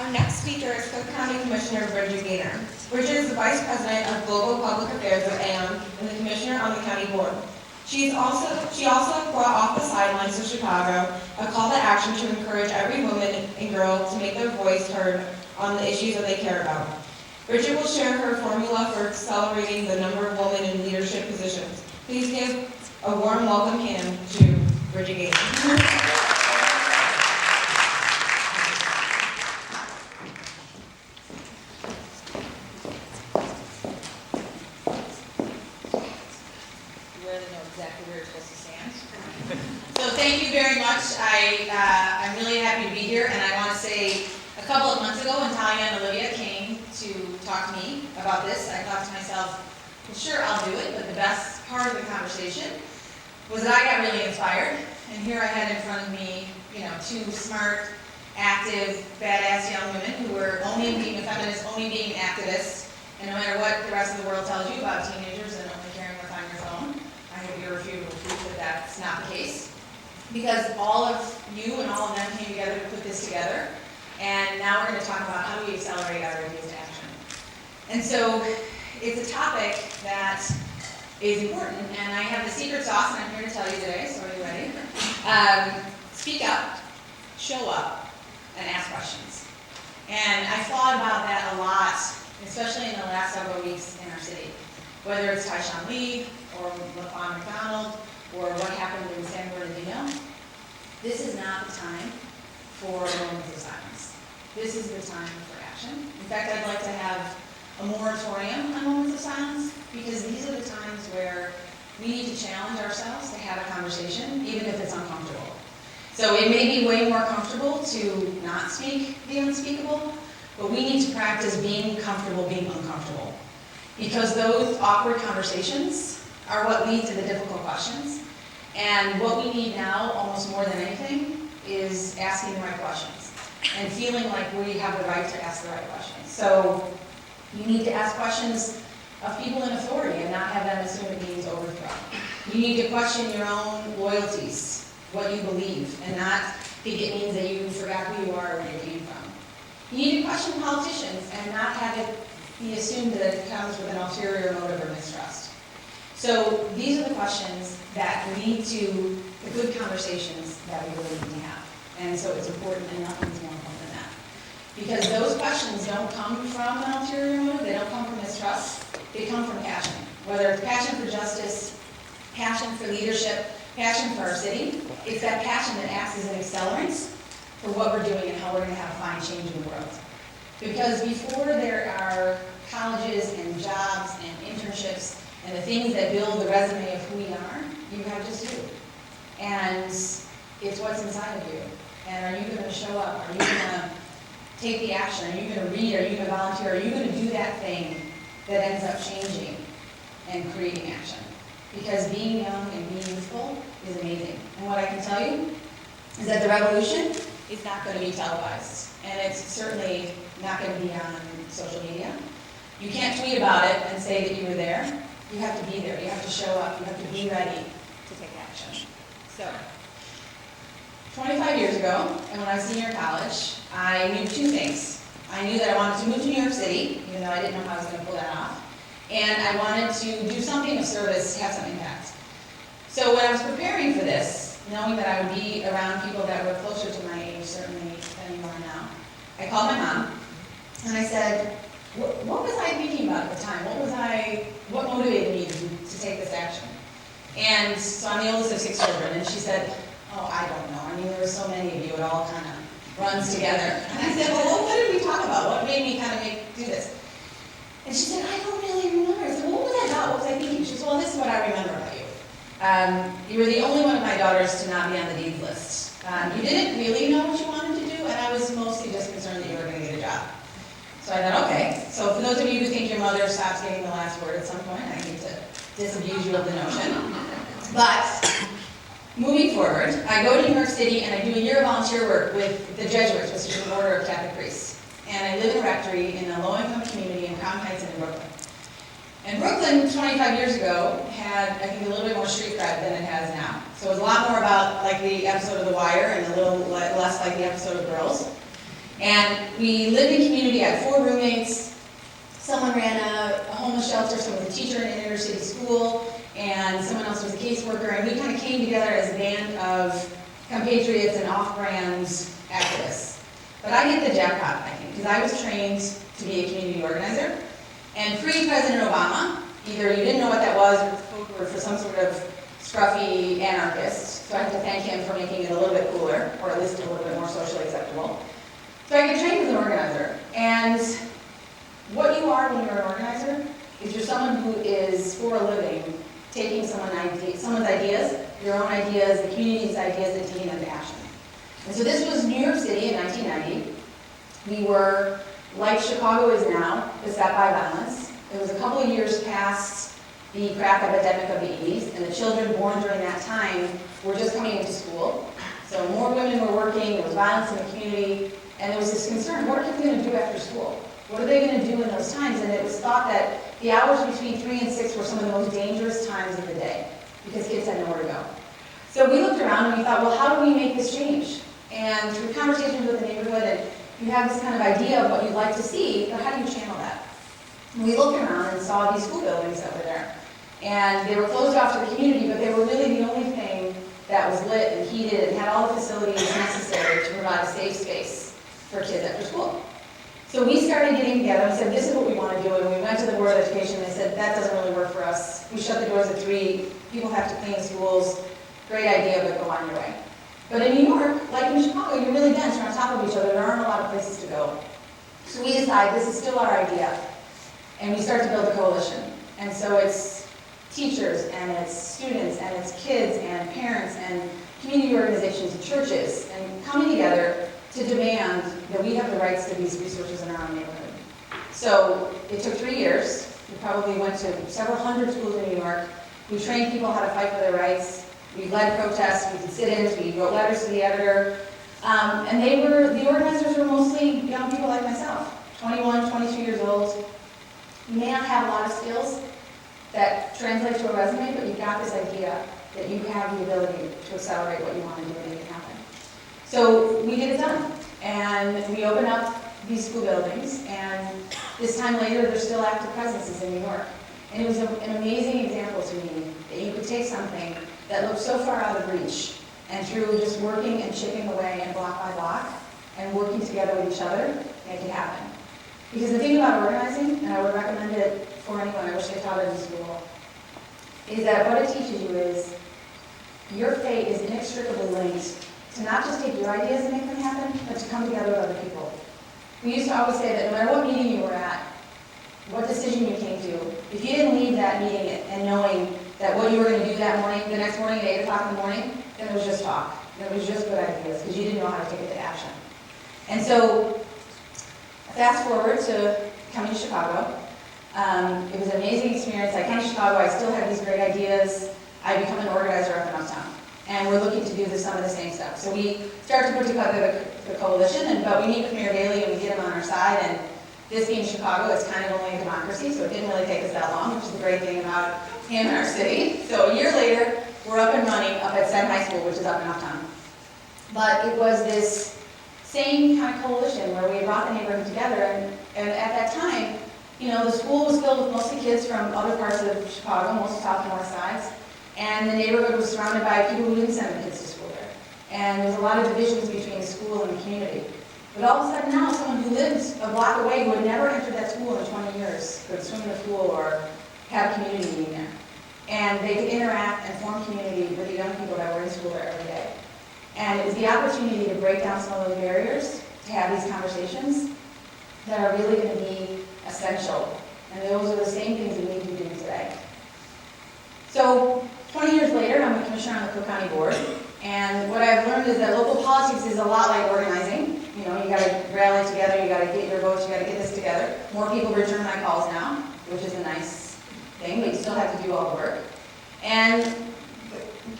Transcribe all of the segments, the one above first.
Our next speaker is Cook County Commissioner Bridget Gaynor. Bridget is the Vice President of Global Public Affairs at AON and the Commissioner on the County Board. She also brought off the sidelines to Chicago a call to action to encourage every woman and girl to make their voice heard on the issues that they care about. Bridget will share her formula for accelerating the number of women in leadership positions. Please give a warm welcome hand to Bridget Gaynor. So thank you very much. I'm really happy to be here, and I want to say a couple of months ago when Talia and Olivia came to talk to me about this, I thought to myself, well, sure, I'll do it, but the best part of the conversation was that I got really inspired, and here I had in front of me, two smart, active, badass young women who were only being a feminist, only being activists, and no matter what the rest of the world tells you about teenagers and only caring what's on your phone, I have irrefutable proof that that's not the case. Because all of you and all of them came together to put this together, and now we're going to talk about how do we accelerate our ideas to action. And so it's a topic that is important, and I have the secret sauce, and I'm here to tell you today, so are you ready? Speak up, show up, and ask questions. And I thought about that a lot, especially in the last several weeks in our city. Whether it's Tyshawn Lee, or LaFawn McDonald, or what happened in San Bernardino, this is not the time for moments of silence. This is the time for action. In fact, I'd like to have a moratorium on moments of silence, because these are the times where we need to challenge ourselves to have a conversation, even if it's uncomfortable. So it may be way more comfortable to not speak the unspeakable, but we need to practice being comfortable being uncomfortable. Because those awkward conversations are what lead to the difficult questions. And what we need now, almost more than anything, is asking the right questions and feeling like we have the right to ask the right questions. So you need to ask questions of people in authority and not have them assume it means overthrow. You need to question your own loyalties, what you believe, and not think it means that you forgot who you are or where you came from. You need to question politicians and not have it be assumed that it comes with an ulterior motive or mistrust. So these are the questions that lead to the good conversations that we really need to have. And so it's important, and nothing's more important than that. Because those questions don't come from an ulterior motive, they don't come from mistrust, they come from passion. Whether it's passion for justice, passion for leadership, passion for our city, it's that passion that acts as an accelerant for what we're doing and how we're going to have a fine change in the world. Because before there are colleges and jobs and internships and the things that build the resume of who we are, you have just you. And it's what's inside of you. And are you going to show up? Are you going to take the action? Are you going to read? Are you going to volunteer? Are you going to do that thing that ends up changing and creating action? Because being young and being youthful is amazing. And what I can tell you is that the revolution is not going to be televised. And it's certainly not going to be on social media. You can't tweet about it and say that you were there. You have to be there. You have to show up. You have to be ready to take action. So, 25 years ago, and when I was a senior in college, I knew two things. I knew that I wanted to move to New York City, even though I didn't know how I was going to pull that off. And I wanted to do something of service, have some impact. So when I was preparing for this, knowing that I would be around people that were closer to my age, certainly than you are now, I called my mom, and I said, what was I thinking about at the time? What motivated me to take this action? And so I'm the oldest of 6 children, and she said, oh, I don't know. I mean, there were so many of you, it all kind of runs together. And I said, well, what did we talk about? What made me kind of do this? And she said, I don't really remember. I said, well, what was I about? What was I thinking? She said, well, this is what I remember about you. You were the only one of my daughters to not be on the dean's list. You didn't really know what you wanted to do, and I was mostly just concerned that you were going to get a job. So I thought, okay. So for those of you who think your mother stops getting the last word at some point, I need to disabuse you of the notion. But moving forward, I go to New York City and I do a year of volunteer work with the Jesuits, which is an order of Catholic priests. And I live in a rectory in a low-income community in Crown Heights and in Brooklyn. And Brooklyn, 25 years ago, had, I think, a little bit more street cred than it has now. So it was a lot more about like the episode of The Wire and a little less like the episode of Girls. And we lived in community, had 4 roommates. Someone ran a homeless shelter, someone was a teacher in an inner city school, and someone else was a caseworker, and we kind of came together as a band of compatriots and off-brand activists. But I hit the jackpot, I think, because I was trained to be a community organizer, and pre-President Obama, either you didn't know what that was, or it's code word for some sort of scruffy anarchist, so I have to thank him for making it a little bit cooler, or at least a little bit more socially acceptable. So I get trained as an organizer, and what you are when you're an organizer is you're someone who is, for a living, taking someone's ideas, your own ideas, the community's ideas, and taking them to action. And so this was New York City in 1990. We were, like Chicago is now, beset by violence. It was a couple of years past the crack epidemic of the 80s, and the children born during that time were just coming into school. So more women were working, there was violence in the community, and there was this concern, what are kids going to do after school? What are they going to do in those times? And it was thought that the hours between 3 and 6 were some of the most dangerous times of the day, because kids had nowhere to go. So we looked around and we thought, well, how do we make this change? And through conversations with the neighborhood, and you have this kind of idea of what you'd like to see, but how do you channel that? And we looked around and saw these school buildings that were there. And they were closed off to the community, but they were really the only thing that was lit and heated and had all the facilities necessary to provide a safe space for kids after school. So we started getting together and said, this is what we want to do. And we went to the Board of Education and they said, that doesn't really work for us. We shut the doors at 3. People have to clean schools. Great idea, but go on your way. But in New York, like in Chicago, you're really dense. You're on top of each other. There aren't a lot of places to go. So we decide this is still our idea. And we start to build a coalition. And so it's teachers, and it's students, and it's kids, and parents, and community organizations, and churches, and coming together to demand that we have the rights to these resources in our own neighborhood. So it took 3 years. We probably went to several hundred schools in New York. We trained people how to fight for their rights. We led protests, we did sit-ins, we wrote letters to the editor. And the organizers were mostly young people like myself, 21, 22 years old. You may not have a lot of skills that translate to a resume, but you've got this idea that you have the ability to accelerate what you want to do and make it happen. So we get it done, and we open up these school buildings, and this time later, there's still active presences in New York. And it was an amazing example to me that you could take something that looked so far out of reach, and through just working and chipping away and block by block, and working together with each other, make it happen. Because the thing about organizing, and I would recommend it for anyone, I wish they taught it in school, is that what it teaches you is your fate is inextricably linked to not just take your ideas and make them happen, but to come together with other people. We used to always say that no matter what meeting you were at, what decision you came to, if you didn't leave that meeting and knowing that what you were going to do that morning, the next morning at 8 o'clock in the morning, then it was just talk. And it was just good ideas, because you didn't know how to take it to action. And so, fast forward to coming to Chicago. It was an amazing experience. I came to Chicago, I still have these great ideas. I become an organizer up in Uptown. And we're looking to do some of the same stuff. So we start to put together the coalition, but we meet with Mayor Daley and we get him on our side. And this being Chicago, it's kind of only a democracy, so it didn't really take us that long, which is the great thing about him in our city. So a year later, we're up and running up at Senn High School, which is up in Uptown. But it was this same kind of coalition where we brought the neighborhood together, and at that time, you know, the school was filled with mostly kids from other parts of Chicago, most south and north sides, and the neighborhood was surrounded by people who didn't send their kids to school there. And there was a lot of divisions between the school and the community. But all of a sudden now, someone who lived a block away who had never entered that school in 20 years could swim in the pool or have a community meeting there. And they could interact and form community with the young people that were in school there every day. And it was the opportunity to break down some of those barriers, to have these conversations that are really going to be essential. And those are the same things we need to be doing today. So 20 years later, I'm a commissioner on the Cook County Board. And what I've learned is that local politics is a lot like organizing. You know, you got to rally together, you got to get your votes, you got to get this together. More people return my calls now, which is a nice thing, but you still have to do all the work. And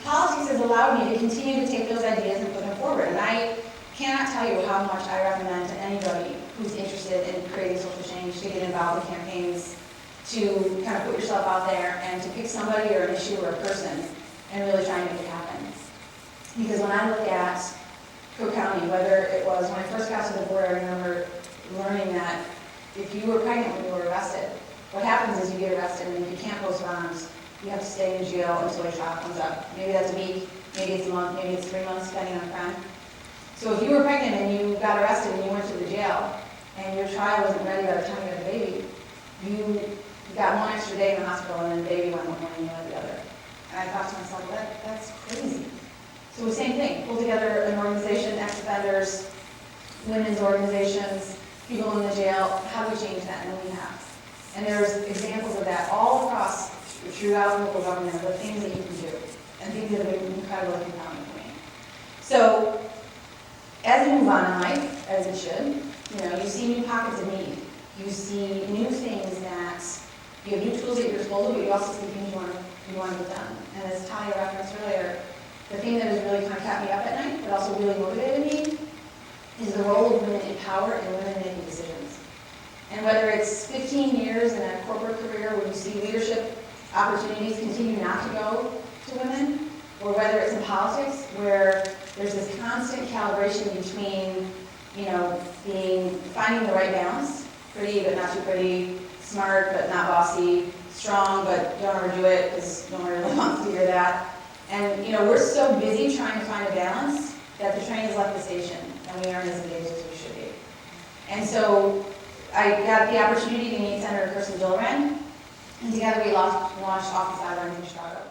politics has allowed me to continue to take those ideas and put them forward. And I cannot tell you how much I recommend to anybody who's interested in creating social change to get involved in campaigns, to kind of put yourself out there and to pick somebody or an issue or a person and really try and make it happen. Because when I look at Cook County, whether it was, when I first got to the board, I remember learning that if you were pregnant when you were arrested, what happens is you get arrested, and if you can't post bonds, you have to stay in jail until a trial comes up. Maybe that's a week, maybe it's a month, maybe it's 3 months, depending on the crime. So if you were pregnant and you got arrested and you went to the jail, and your trial wasn't ready by the time you had a baby, you got 1 extra day in the hospital, and then the baby went one way and you went the other. And I thought to myself, that's crazy. So same thing, pull together an organization, ex-offenders, women's organizations, people in the jail, how do we change that? And we have. And there's examples of that all across, throughout local government, of the things that you can do, and things that have been incredibly compelling for me. So, as you move on in life, as it should, you see new pockets of need. You see new things that, you have new tools at your disposal, but you also see things you want to get done. And as Talia referenced earlier, the thing that has really kind of kept me up at night, but also really motivated me, is the role of women in power and women making decisions. And whether it's 15 years in a corporate career where you see leadership opportunities continue not to go to women, or whether it's in politics where there's this constant calibration between, finding the right balance, pretty but not too pretty, smart but not bossy, strong but don't overdo it because no one really wants to hear that. And we're so busy trying to find a balance that the train has left the station and we aren't as engaged as we should be. And so I got the opportunity to meet Senator Kirsten Gillibrand, and together we launched Off the Sidelines in Chicago.